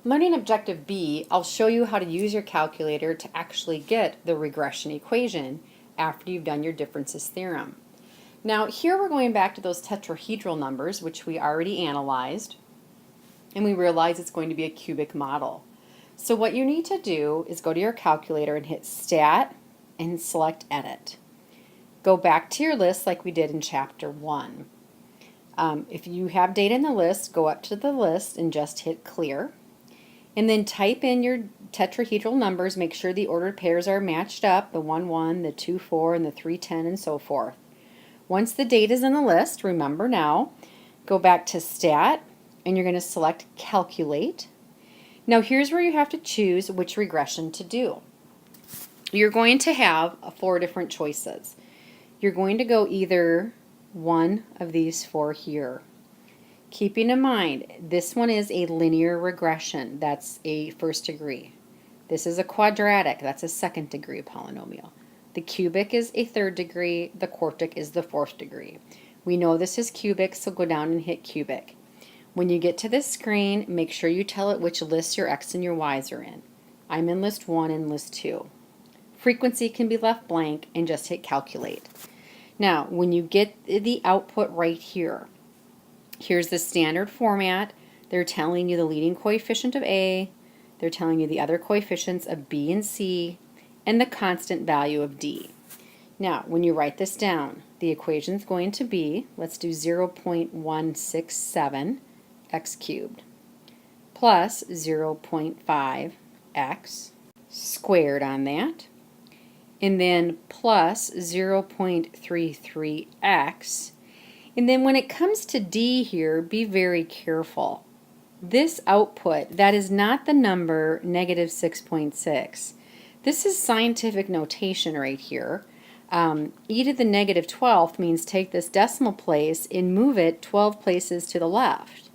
Learning Objective B, I'll show you how to use your calculator to actually get the regression equation after you've done your differences theorem. Now here we're going back to those tetrahedral numbers, which we already analyzed, and we realize it's going to be a cubic model. So what you need to do is go to your calculator and hit Stat and select Edit. Go back to your list like we did in Chapter 1. If you have data in the list, go up to the list and just hit Clear. And then type in your tetrahedral numbers, make sure the ordered pairs are matched up, the 1, 1, the 2, 4, and the 3, 10, and so forth. Once the data is in the list, remember now, go back to Stat, and you're going to select Calculate. Now here's where you have to choose which regression to do. You're going to have 4 different choices. You're going to go either one of these 4 here. Keeping in mind, this one is a linear regression. That's a first degree. This is a quadratic. That's a second degree polynomial. The cubic is a third degree. The quartic is the fourth degree. We know this is cubic, so go down and hit cubic. When you get to this screen, make sure you tell it which lists your x and your y's are in. I'm in list 1 and list 2. Frequency can be left blank and just hit calculate. Now, when you get the output right here, here's the standard format. They're telling you the leading coefficient of A, they're telling you the other coefficients of B and C, and the constant value of D. Now, when you write this down, the equation is going to be, let's do 0.167 x cubed plus 0.5 x squared on that, and then plus 0.33x. And then when it comes to D here, be very careful. This output, that is not the number negative 6.6. This is scientific notation right here. E to the negative 12th means take this decimal place and move it 12 places to the left.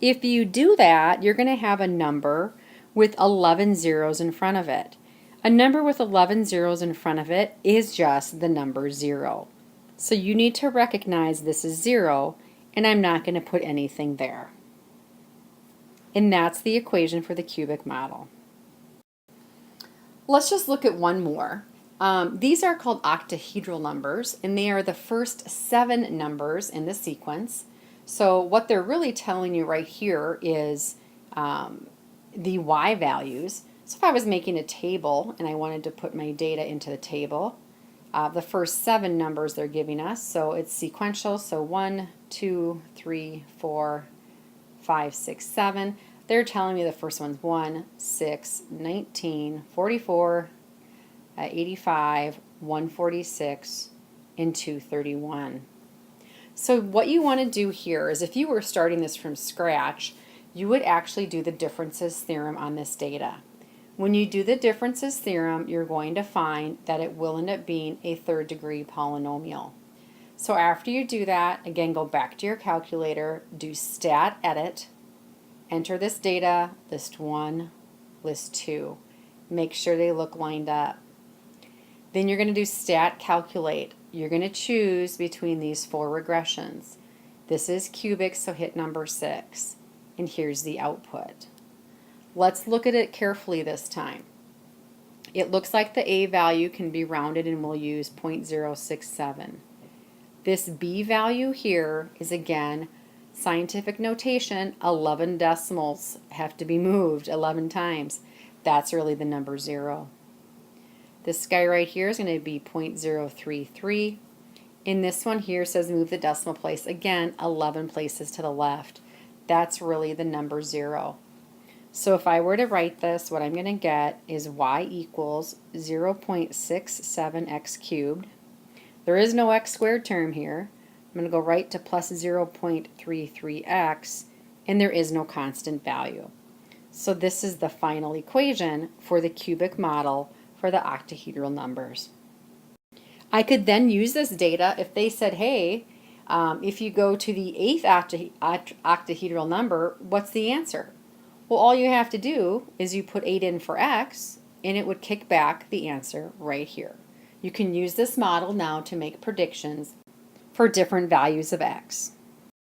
If you do that, you're going to have a number with 11 zeros in front of it. A number with 11 zeros in front of it is just the number 0. So you need to recognize this is 0, and I'm not going to put anything there. And that's the equation for the cubic model. Let's just look at one more. These are called octahedral numbers, and they are the first 7 numbers in the sequence. So what they're really telling you right here is the y values. So if I was making a table and I wanted to put my data into the table, the first 7 numbers they're giving us, so it's sequential, so 1, 2, 3, 4, 5, 6, 7. They're telling me the first one's 1, 6, 19, 44, 85, 146, and 231. So what you want to do here is, if you were starting this from scratch, you would actually do the differences theorem on this data. When you do the differences theorem, you're going to find that it will end up being a third degree polynomial. So after you do that, again, go back to your calculator, do Stat Edit, enter this data, list 1, list 2. Make sure they look lined up. Then you're going to do Stat Calculate. You're going to choose between these 4 regressions. This is cubic, so hit number 6. And here's the output. Let's look at it carefully this time. It looks like the A value can be rounded, and we'll use 0.067. This B value here is, again, scientific notation. 11 decimals have to be moved 11 times. That's really the number 0. This guy right here is going to be 0.033. And this one here says move the decimal place. Again, 11 places to the left. That's really the number 0. So if I were to write this, what I'm going to get is y equals 0.67 x cubed. There is no x squared term here. I'm going to go right to plus 0.33x, and there is no constant value. So this is the final equation for the cubic model for the octahedral numbers. I could then use this data if they said, hey, if you go to the 8th octahedral number, what's the answer? Well, all you have to do is you put 8 in for x, and it would kick back the answer right here. You can use this model now to make predictions for different values of x.